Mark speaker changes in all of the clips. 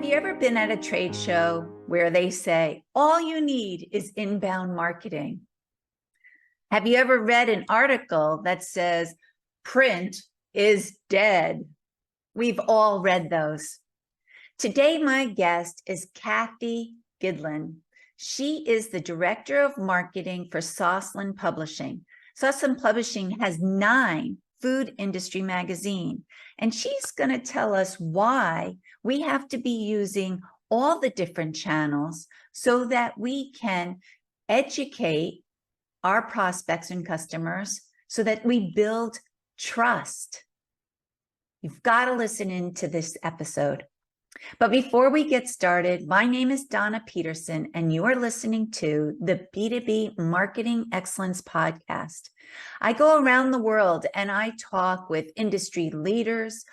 Speaker 1: Have you ever been at a trade show where they say, all you need is inbound marketing? Have you ever read an article that says, print is dead? We've all read those. Today, my guest is Kathi Gilleland. She is the Director of Marketing for Sosland Publishing. Sosland Publishing has 9 food industry magazines, and she's going to tell us why we have to be using all the different channels so that we can educate our prospects and customers so that we build trust. You've got to listen into this episode. But before we get started, my name is Donna Peterson, and you are listening to the B2B Marketing Excellence Podcast. I go around the world and I talk with industry leaders,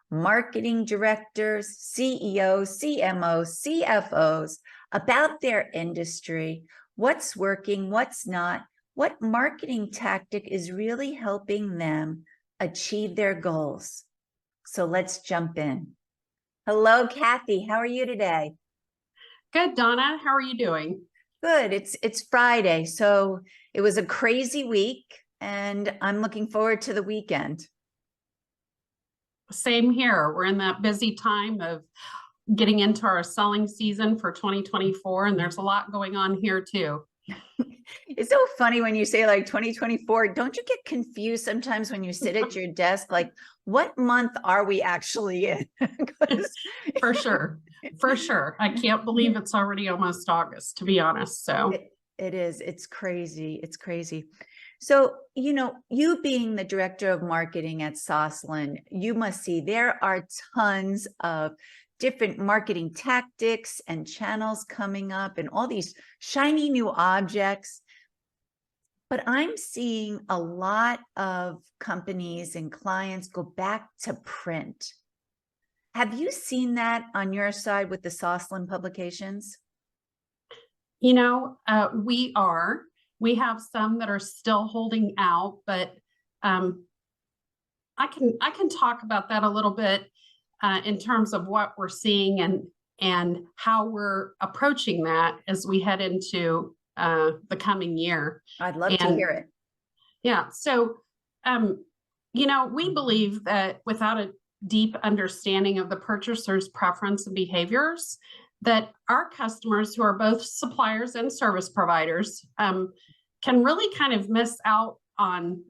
Speaker 1: marketing directors, CEOs, CMOs, CFOs about their industry, what's working, what's not, what marketing tactic is really helping them achieve their goals. So let's jump in. Hello, Kathi. How are you today?
Speaker 2: Good, Donna. How are you doing?
Speaker 1: Good. It's Friday, so it was a crazy week, and I'm looking forward to the weekend.
Speaker 2: Same here. We're in that busy time of getting into our selling season for 2024, and there's a lot going on here too.
Speaker 1: It's so funny when you say like 2024, don't you get confused sometimes when you sit at your desk, like what month are we actually in?
Speaker 2: For sure. For sure. I can't believe it's already almost August, to be honest. So
Speaker 1: it is. It's crazy. It's crazy. So, you being the Director of Marketing at Sosland, you must see there are tons of different marketing tactics and channels coming up and all these shiny new objects. But I'm seeing a lot of companies and clients go back to print. Have you seen that on your side with the Sosland publications?
Speaker 2: We have some that are still holding out, but I can talk about that a little bit in terms of what we're seeing and how we're approaching that as we head into the coming year.
Speaker 1: I'd love to hear it.
Speaker 2: Yeah. So, we believe that without a deep understanding of the purchaser's preference and behaviors, that our customers, who are both suppliers and service providers, can really kind of miss out on,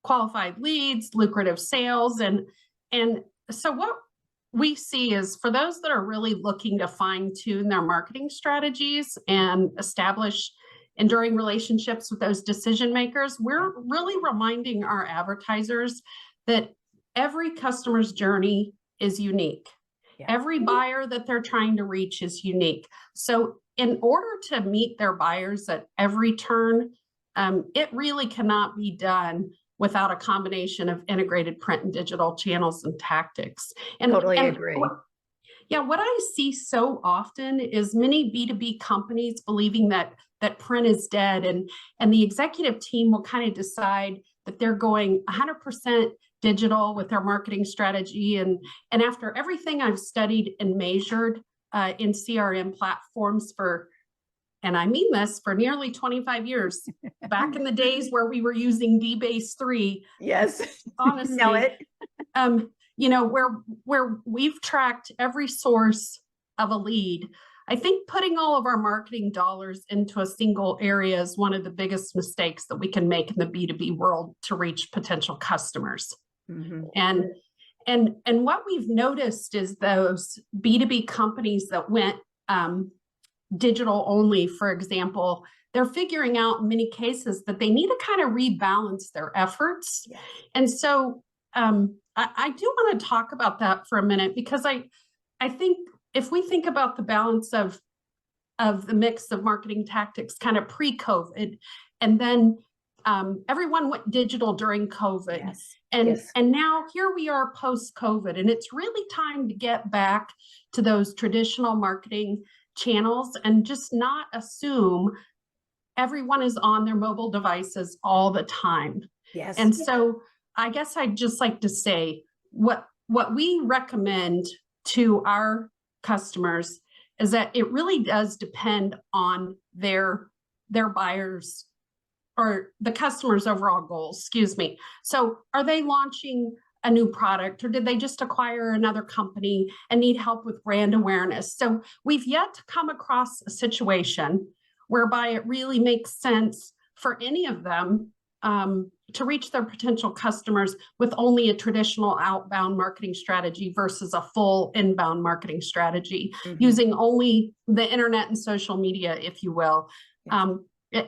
Speaker 2: qualified leads, lucrative sales. And so what we see is for those that are really looking to fine tune their marketing strategies and establish enduring relationships with those decision makers, we're really reminding our advertisers that every customer's journey is unique. Yeah. Every buyer that they're trying to reach is unique. So in order to meet their buyers at every turn, it really cannot be done without a combination of integrated print and digital channels and tactics. And
Speaker 1: totally agree.
Speaker 2: What I see so often is many B2B companies believing that print is dead, and the executive team will kind of decide that they're going 100% digital with their marketing strategy. And after everything I've studied and measured in CRM platforms and I mean this, for nearly 25 years, back in the days where we were using DBase 3.
Speaker 1: Yes.
Speaker 2: Honestly,
Speaker 1: know it.
Speaker 2: Where we've tracked every source of a lead. I think putting all of our marketing dollars into a single area is one of the biggest mistakes that we can make in the B2B world to reach potential customers. Mm-hmm. And what we've noticed is those B2B companies that went digital only, for example, they're figuring out in many cases that they need to kind of rebalance their efforts. Yeah. And so I do want to talk about that for a minute, because I think if we think about the balance of the mix of marketing tactics kind of pre-COVID, and then everyone went digital during COVID.
Speaker 1: Yes.
Speaker 2: And now here we are post-COVID, and it's really time to get back to those traditional marketing channels and just not assume everyone is on their mobile devices all the time.
Speaker 1: Yes.
Speaker 2: And so I guess I'd just like to say what we recommend to our customers is that it really does depend on their buyers or the customer's overall goals, excuse me. So are they launching a new product, or did they just acquire another company and need help with brand awareness? So we've yet to come across a situation whereby it really makes sense for any of them to reach their potential customers with only a traditional outbound marketing strategy versus a full inbound marketing strategy, using only the internet and social media, if you will. Yes.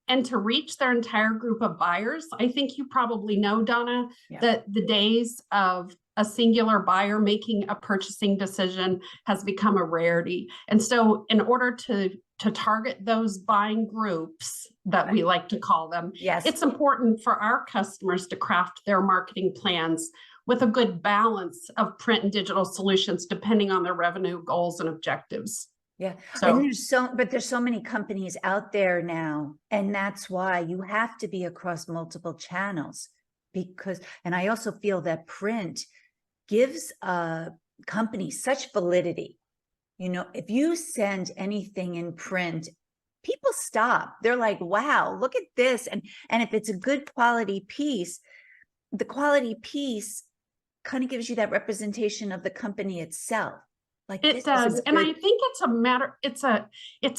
Speaker 2: And to reach their entire group of buyers, I think you probably know, Donna, that the days of a singular buyer making a purchasing decision has become a rarity. And so in order to target those buying groups that we like to call them, it's important for our customers to craft their marketing plans with a good balance of print and digital solutions, depending on their revenue goals and objectives.
Speaker 1: Yeah. So, and there's so many companies out there now, and that's why you have to be across multiple channels, because, and I also feel that print gives a company such validity. You know, if you send anything in print, people stop. They're like, wow, look at this. And if it's a good quality piece, the quality piece kind of gives you that representation of the company itself. Like
Speaker 2: it does. And I think it's a matter, it's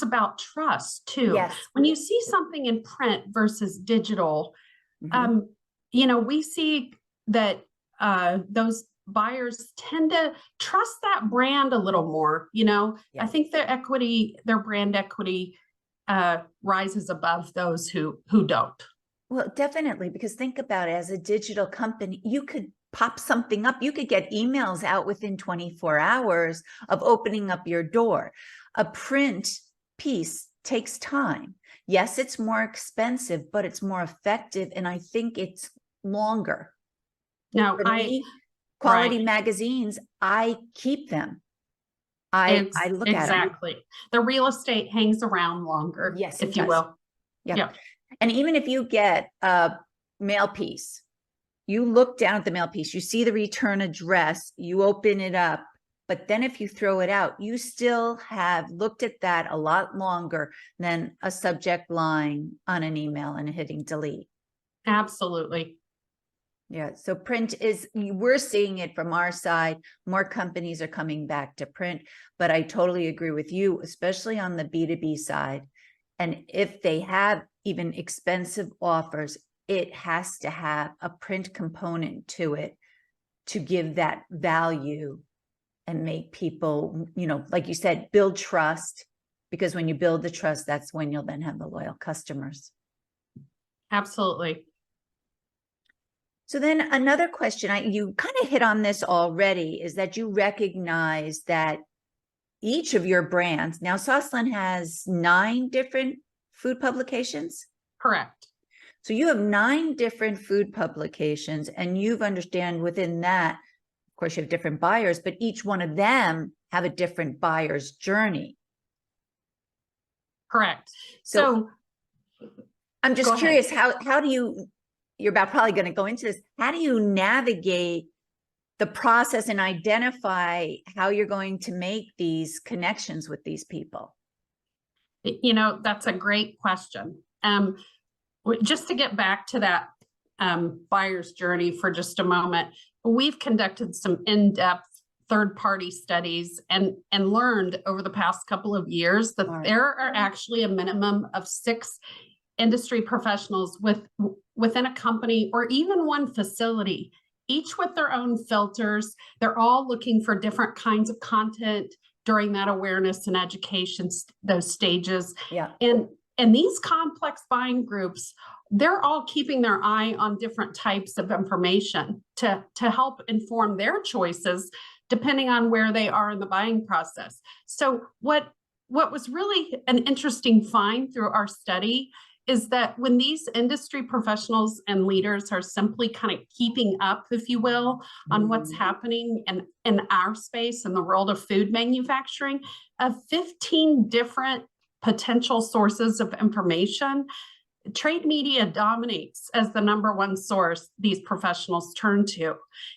Speaker 2: about trust too. Yes. When you see something in print versus digital, you know, we see that those buyers tend to trust that brand a little more, you know. I think their equity, their brand equity rises above those who don't.
Speaker 1: Well, definitely, because think about it, as a digital company, you could pop something up. You could get emails out within 24 hours of opening up your door. A print piece takes time. Yes, it's more expensive, but it's more effective. And I think it's longer.
Speaker 2: Now,
Speaker 1: quality magazines, I keep them. I look at them.
Speaker 2: Exactly. The real estate hangs around longer,
Speaker 1: yes,
Speaker 2: if you will.
Speaker 1: Yeah. And even if you get a mail piece, you look down at the mail piece, you see the return address, you open it up, but then if you throw it out, you still have looked at that a lot longer than a subject line on an email and hitting delete.
Speaker 2: Absolutely.
Speaker 1: Yeah. So print is, we're seeing it from our side. More companies are coming back to print, but I totally agree with you, especially on the B2B side. And if they have even expensive offers, it has to have a print component to it to give that value and make people, you know, like you said, build trust, because when you build the trust, that's when you'll then have the loyal customers.
Speaker 2: Absolutely.
Speaker 1: So then another question, you kind of hit on this already, is that you recognize that each of your brands, now Sosland has 9 different food publications?
Speaker 2: Correct.
Speaker 1: So you have 9 different food publications, and you've understand within that, of course, you have different buyers, but each one of them have a different buyer's journey.
Speaker 2: Correct. So
Speaker 1: I'm just curious, how do you, you're about probably going to go into this, how do you navigate the process and identify how you're going to make these connections with these people?
Speaker 2: You know, that's a great question. Just to get back to that buyer's journey for just a moment, we've conducted some in-depth third-party studies and learned over the past couple of years that there are actually a minimum of 6 industry professionals within a company or even one facility, each with their own filters. They're all looking for different kinds of content during that awareness and education, those stages. Yeah. And these complex buying groups, they're all keeping their eye on different types of information to help inform their choices, depending on where they are in the buying process. So what was really an interesting find through our study is that when these industry professionals and leaders are simply kind of keeping up, if you will, on what's happening in our space in the world of food manufacturing, of 15 different potential sources of information, trade media dominates as the #1 source these professionals turn to.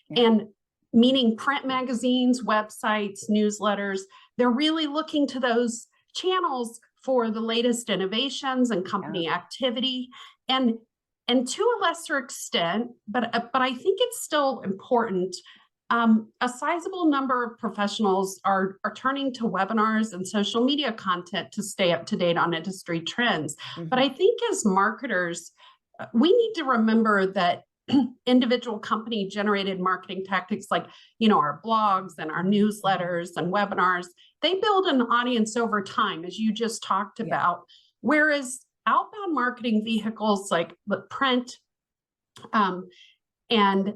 Speaker 2: Yeah. meaning print magazines, websites, newsletters. They're really looking to those channels for the latest innovations and company activity. And to a lesser extent, but I think it's still important, a sizable number of professionals are turning to webinars and social media content to stay up to date on industry trends. But I think as marketers, we need to remember that individual company generated marketing tactics like, our blogs and our newsletters and webinars, they build an audience over time, as you just talked about. Whereas outbound marketing vehicles like the print and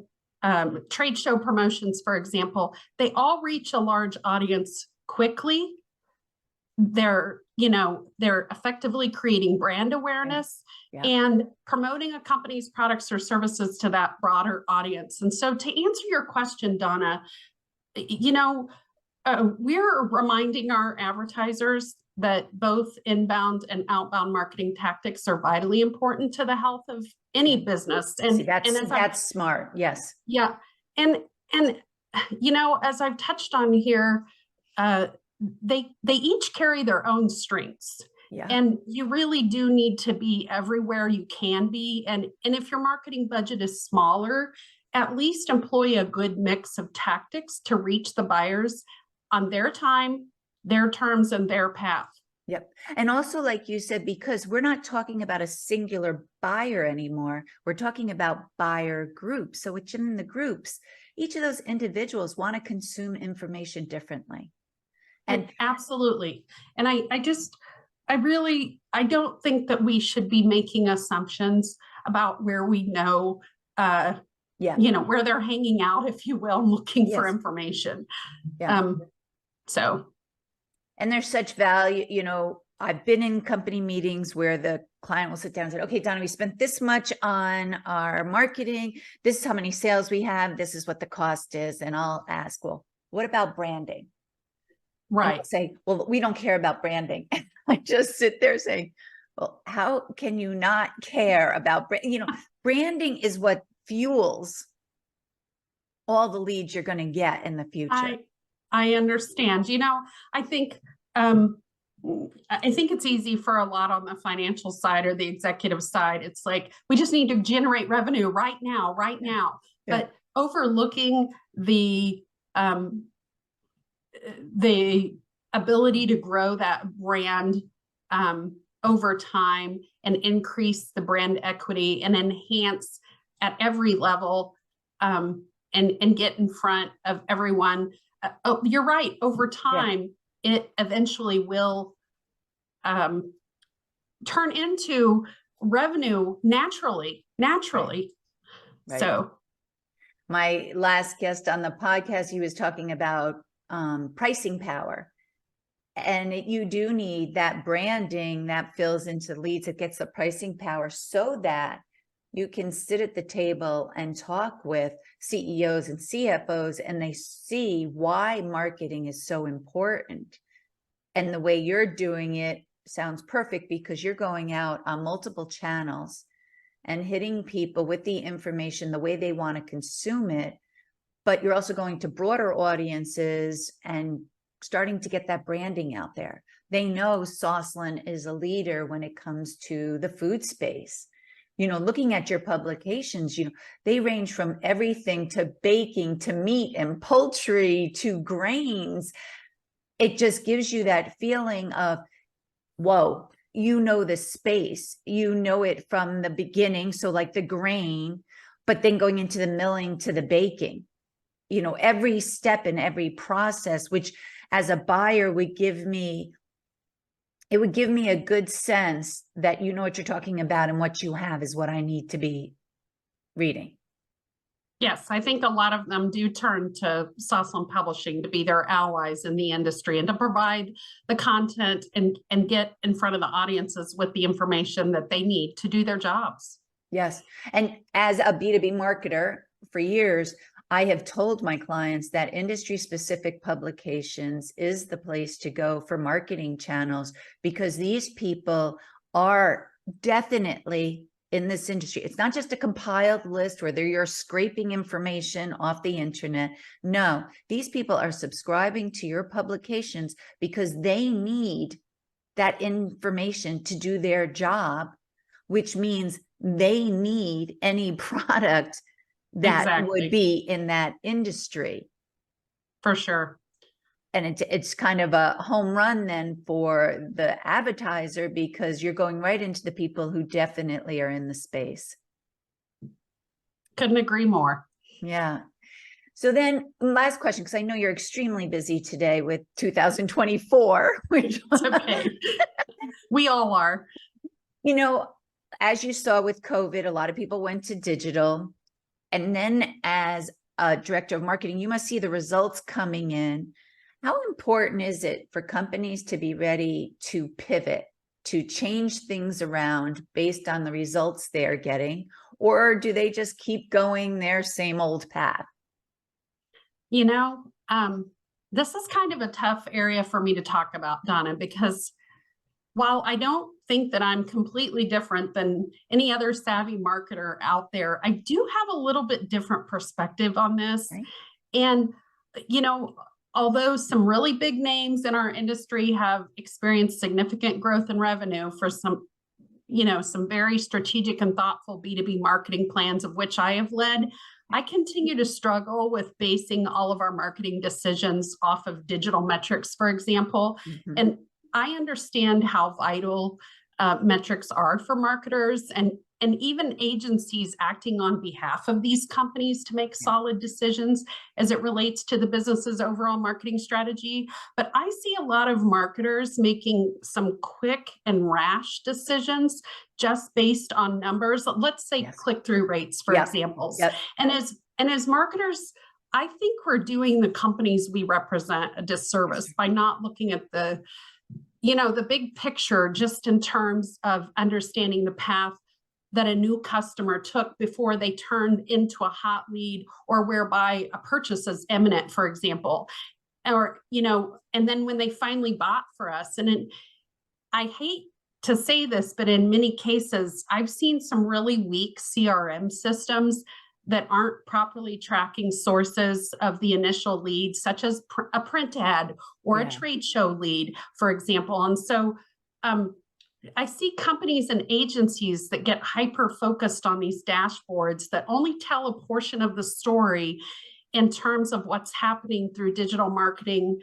Speaker 2: trade show promotions, for example, they all reach a large audience quickly. They're effectively creating brand awareness and promoting a company's products or services to that broader audience. And so to answer your question, Donna, we're reminding our advertisers that both inbound and outbound marketing tactics are vitally important to the health of any business. And
Speaker 1: that's smart. Yes.
Speaker 2: Yeah. And as I've touched on here, they each carry their own strengths. And you really do need to be everywhere you can be. And if your marketing budget is smaller, at least employ a good mix of tactics to reach the buyers on their time, their terms, and their path.
Speaker 1: Yep. And also, like you said, because we're not talking about a singular buyer anymore, we're talking about buyer groups. So within the groups, each of those individuals want to consume information differently.
Speaker 2: And absolutely. And I don't think that we should be making assumptions about where we know, where they're hanging out, if you will, looking for information.
Speaker 1: And there's such value, I've been in company meetings where the client will sit down and say, okay, Donna, we spent this much on our marketing. This is how many sales we have. This is what the cost is. And I'll ask, well, what about branding? Right. Say, well, we don't care about branding. I just sit there saying, well, how can you not care about branding is what fuels all the leads you're going to get in the future.
Speaker 2: I understand. I think it's easy for a lot on the financial side or the executive side. It's like, we just need to generate revenue right now. But overlooking the ability to grow that brand over time and increase the brand equity and enhance at every level and get in front of everyone. You're right. Over time, it eventually will turn into revenue naturally. Right. So
Speaker 1: my last guest on the podcast, he was talking about pricing power. And you do need that branding that fills into leads, that gets the pricing power so that you can sit at the table and talk with CEOs and CFOs and they see why marketing is so important. And the way you're doing it sounds perfect because you're going out on multiple channels and hitting people with the information the way they want to consume it. But you're also going to broader audiences and starting to get that branding out there. They know Sosland is a leader when it comes to the food space. Looking at your publications, they range from everything to baking, to meat and poultry, to grains. It just gives you that feeling of, whoa, the space, it from the beginning. So like the grain, but then going into the milling to the baking, every step in every process, which as a buyer would give me a good sense that you know what you're talking about and what you have is what I need to be reading.
Speaker 2: Yes, I think a lot of them do turn to Sosland Publishing to be their allies in the industry and to provide the content and get in front of the audiences with the information that they need to do their jobs.
Speaker 1: Yes. And as a B2B marketer for years, I have told my clients that industry-specific publications is the place to go for marketing channels because these people are definitely in this industry. It's not just a compiled list where you're scraping information off the internet. No, these people are subscribing to your publications because they need that information to do their job, which means they need any product that would be in that industry.
Speaker 2: For sure.
Speaker 1: And it's kind of a home run then for the advertiser, because you're going right into the people who definitely are in the space.
Speaker 2: Couldn't agree more.
Speaker 1: Yeah. So then last question, because I know you're extremely busy today with 2024, which
Speaker 2: It's okay. We all are.
Speaker 1: You know, as you saw with COVID, a lot of people went to digital. And then as a director of marketing, you must see the results coming in. How important is it for companies to be ready to pivot, to change things around based on the results they're getting? Or do they just keep going their same old path?
Speaker 2: You know, this is kind of a tough area for me to talk about, Donna, because while I don't think that I'm completely different than any other savvy marketer out there, I do have a little bit different perspective on this.
Speaker 1: Right.
Speaker 2: And, you know, although some really big names in our industry have experienced significant growth in revenue for some, you know, some very strategic and thoughtful B2B marketing plans of which I have led, I continue to struggle with basing all of our marketing decisions off of digital metrics, for example.
Speaker 1: Mm-hmm.
Speaker 2: And I understand how vital metrics are for marketers and even agencies acting on behalf of these companies to make solid decisions as it relates to the business's overall marketing strategy. But I see a lot of marketers making some quick and rash decisions just based on numbers. Let's say click-through rates, for examples. And as marketers, I think we're doing the companies we represent a disservice by not looking at the big picture, just in terms of understanding the path that a new customer took before they turned into a hot lead, or whereby a purchase is imminent, for example, or, and then when they finally bought for us. And I hate to say this, but in many cases, I've seen some really weak CRM systems that aren't properly tracking sources of the initial lead, such as a print ad or a trade show lead, for example. And so I see companies and agencies that get hyper-focused on these dashboards that only tell a portion of the story in terms of what's happening through digital marketing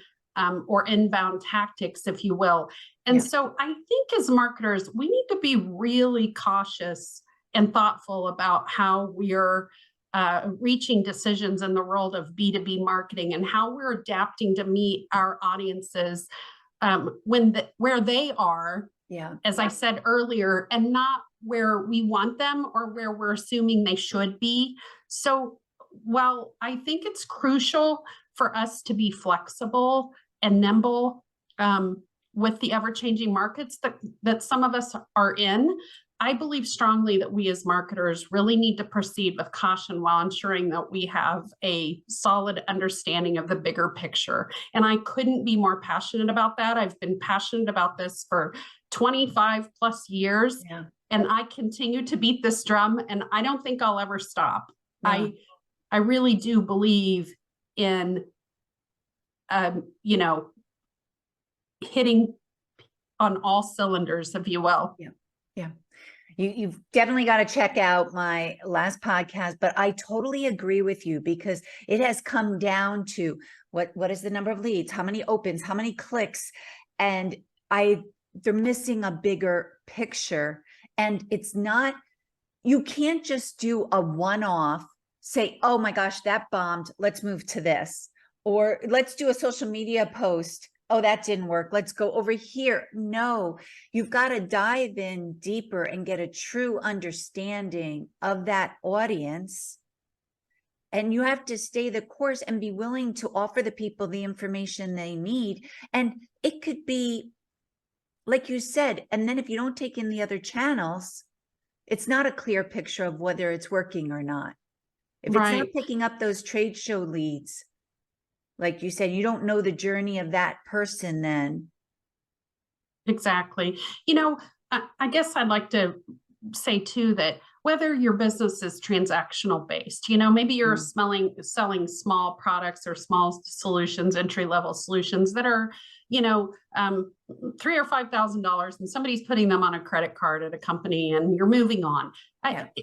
Speaker 2: or inbound tactics, if you will. And so I think as marketers, we need to be really cautious and thoughtful about how we're reaching decisions in the world of B2B marketing and how we're adapting to meet our audiences where they are, as I said earlier, and not where we want them or where we're assuming they should be. So while I think it's crucial for us to be flexible and nimble with the ever-changing markets that some of us are in, I believe strongly that we as marketers really need to proceed with caution while ensuring that we have a solid understanding of the bigger picture. And I couldn't be more passionate about that. I've been passionate about this for 25 plus years, and I continue to beat this drum, and I don't think I'll ever stop. I really do believe in, hitting on all cylinders, if you will.
Speaker 1: You've definitely got to check out my last podcast, but I totally agree with you, because it has come down to what is the number of leads, how many opens, how many clicks, and they're missing a bigger picture. And it's not, you can't just do a one-off, say, oh my gosh, that bombed, let's move to this, or let's do a social media post. Oh, that didn't work, let's go over here. No, you've got to dive in deeper and get a true understanding of that audience. And you have to stay the course and be willing to offer the people the information they need. And it could be, like you said, and then if you don't take in the other channels, it's not a clear picture of whether it's working or not. If it's not picking up those trade show leads, like you said, you don't know the journey of that person then.
Speaker 2: Exactly. I guess I'd like to say too that whether your business is transactional based, maybe you're selling small products or small solutions, entry-level solutions that are, $3,000 or $5,000, and somebody's putting them on a credit card at a company and you're moving on.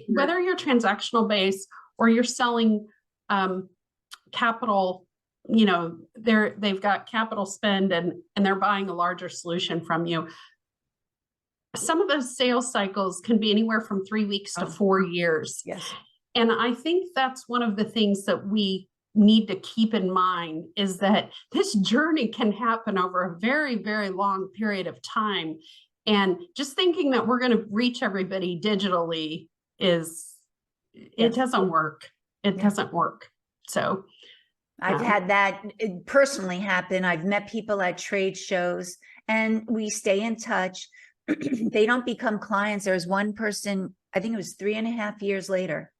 Speaker 2: Whether you're transactional based or you're selling capital, they've got capital spend and they're buying a larger solution from you. Some of those sales cycles can be anywhere from 3 weeks to 4 years.
Speaker 1: Yes.
Speaker 2: And I think that's one of the things that we need to keep in mind, is that this journey can happen over a very, very long period of time. And just thinking that we're going to reach everybody digitally it doesn't work. It doesn't work. So
Speaker 1: I've had that personally happen. I've met people at trade shows and we stay in touch. They don't become clients. There was one person, I think it was 3.5 years later,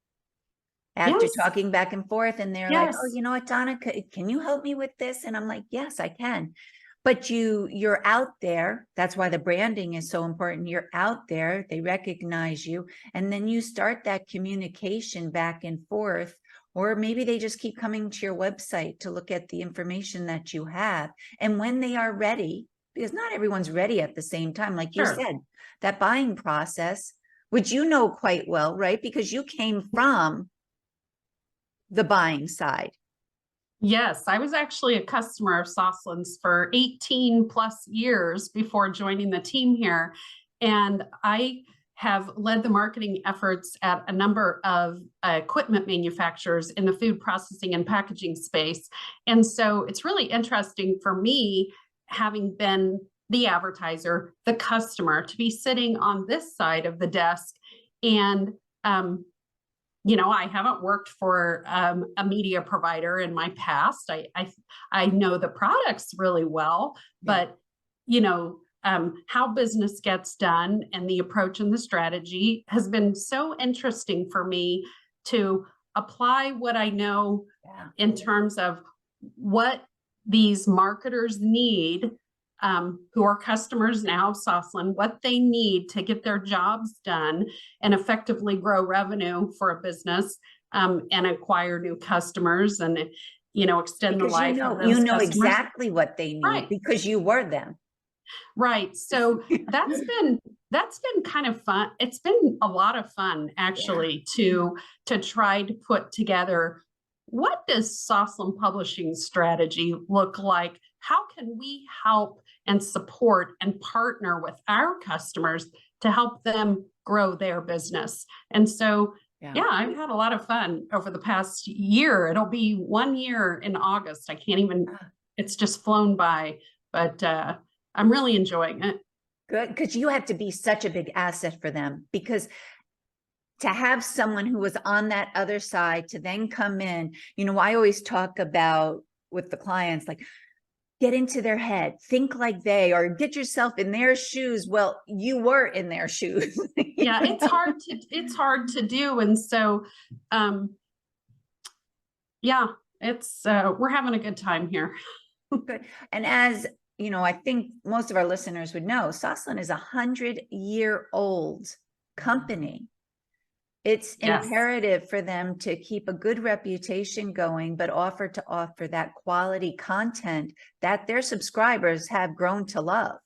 Speaker 1: after talking back and forth, and they're like, oh, you know what, Donna, can you help me with this? And I'm like, yes, I can. But you're out there. That's why the branding is so important. You're out there, they recognize you, and then you start that communication back and forth. Or maybe they just keep coming to your website to look at the information that you have. And when they are ready, because not everyone's ready at the same time, like you said, that buying process, which you know quite well, right? Because you came from the buying side.
Speaker 2: Yes, I was actually a customer of Sosland's for 18 plus years before joining the team here. And I have led the marketing efforts at a number of equipment manufacturers in the food processing and packaging space. And so it's really interesting for me, having been the advertiser, the customer, to be sitting on this side of the desk. And, I haven't worked for a media provider in my past. I know the products really well, but, how business gets done and the approach and the strategy has been so interesting for me to apply what I know in terms of what these marketers need, who are customers now of Sosland, what they need to get their jobs done and effectively grow revenue for a business, and acquire new customers and, extend the life of those customers.
Speaker 1: Exactly what they need because you were them.
Speaker 2: Right. So that's been kind of fun. It's been a lot of fun, actually, to try to put together, what does Sosland Publishing strategy look like? How can we help and support and partner with our customers to help them grow their business? And so, I've had a lot of fun over the past year. It'll be 1 year in August. I can't even, it's just flown by, but I'm really enjoying it.
Speaker 1: Good, because you have to be such a big asset for them, because to have someone who was on that other side to then come in, I always talk about with the clients, like, get into their head, think like they, or get yourself in their shoes. Well, you were in their shoes.
Speaker 2: Yeah, it's hard to do. And so, we're having a good time here.
Speaker 1: Good. And as I think most of our listeners would know, Sosland is a 100-year-old company. It's imperative for them to keep a good reputation going, but offer that quality content that their subscribers have grown to love.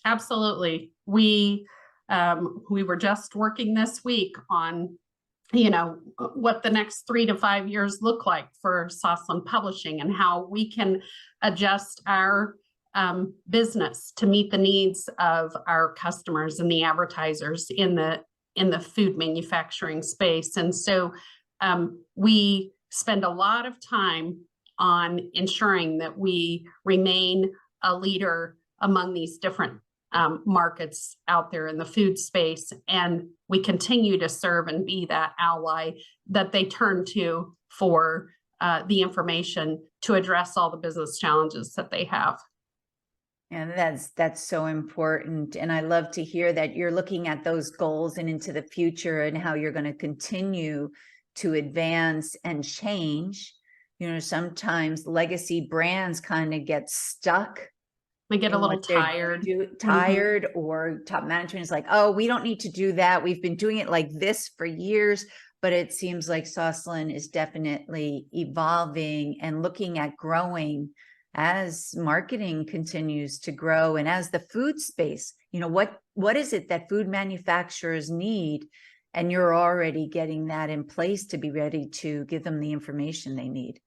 Speaker 2: Absolutely. We were just working this week on, what the next 3 to 5 years look like for Sosland Publishing and how we can adjust our business to meet the needs of our customers and the advertisers in the food manufacturing space. And so we spend a lot of time on ensuring that we remain a leader among these different markets out there in the food space. And we continue to serve and be that ally that they turn to for the information to address all the business challenges that they have.
Speaker 1: And that's so important. And I love to hear that you're looking at those goals and into the future and how you're going to continue to advance and change. Sometimes legacy brands kind of get stuck
Speaker 2: They get a
Speaker 1: in
Speaker 2: little
Speaker 1: what they're
Speaker 2: tired.
Speaker 1: tired, or top management is like, oh, we don't need to do that. We've been doing it like this for years. But it seems like Sosland is definitely evolving and looking at growing as marketing continues to grow, and as the food space, what is it that food manufacturers need? And you're already getting that in place to be ready to give them the information they need.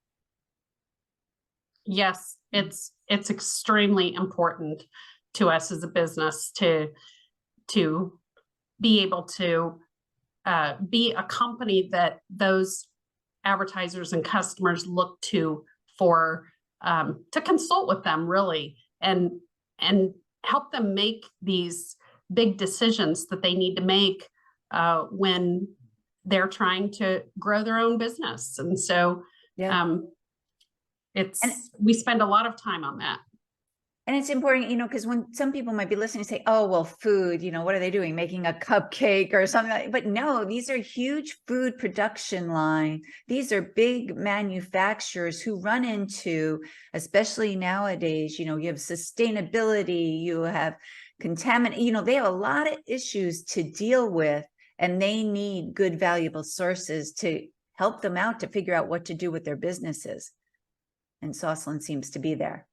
Speaker 2: Yes, it's extremely important to us as a business to be able to be a company that those advertisers and customers look to for to consult with them, really, and help them make these big decisions that they need to make when they're trying to grow their own business. And so we spend a lot of time on that.
Speaker 1: And it's important, because when some people might be listening and say, oh, well, food, what are they doing? Making a cupcake or something but no, these are huge food production line. These are big manufacturers who run into, especially nowadays, you have sustainability, you have contaminant, they have a lot of issues to deal with, and they need good, valuable sources to help them out to figure out what to do with their businesses. And Sosland seems to be there.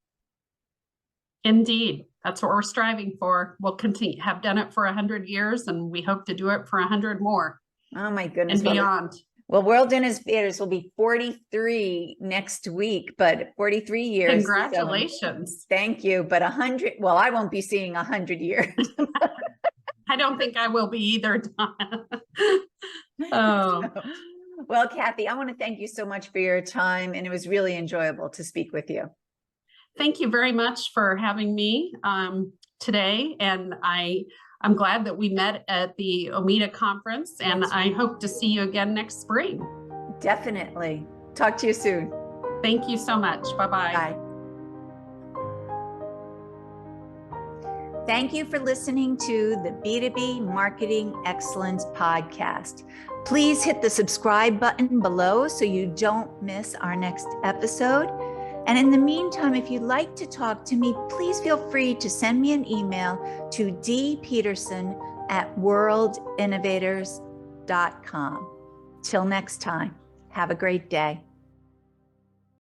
Speaker 2: Indeed. That's what we're striving for. We'll have done it for 100 years, and we hope to do it for 100 more.
Speaker 1: Oh my goodness.
Speaker 2: And beyond.
Speaker 1: Well, World Innovators will be 43 next week, but 43 years.
Speaker 2: Congratulations.
Speaker 1: So thank you. But 100, well, I won't be seeing 100 years.
Speaker 2: I don't think I will be either, Donna. Oh.
Speaker 1: Well, Kathi, I want to thank you so much for your time, and it was really enjoyable to speak with you.
Speaker 2: Thank you very much for having me today. And I'm glad that we met at the OMITA conference, and I hope to see you again next spring.
Speaker 1: Definitely. Talk to you soon.
Speaker 2: Thank you so much. Bye-bye.
Speaker 1: Bye. Thank you for listening to the B2B Marketing Excellence Podcast. Please hit the subscribe button below so you don't miss our next episode. And in the meantime, if you'd like to talk to me, please feel free to send me an email to dpeterson@worldinnovators.com. Till next time, have a great day.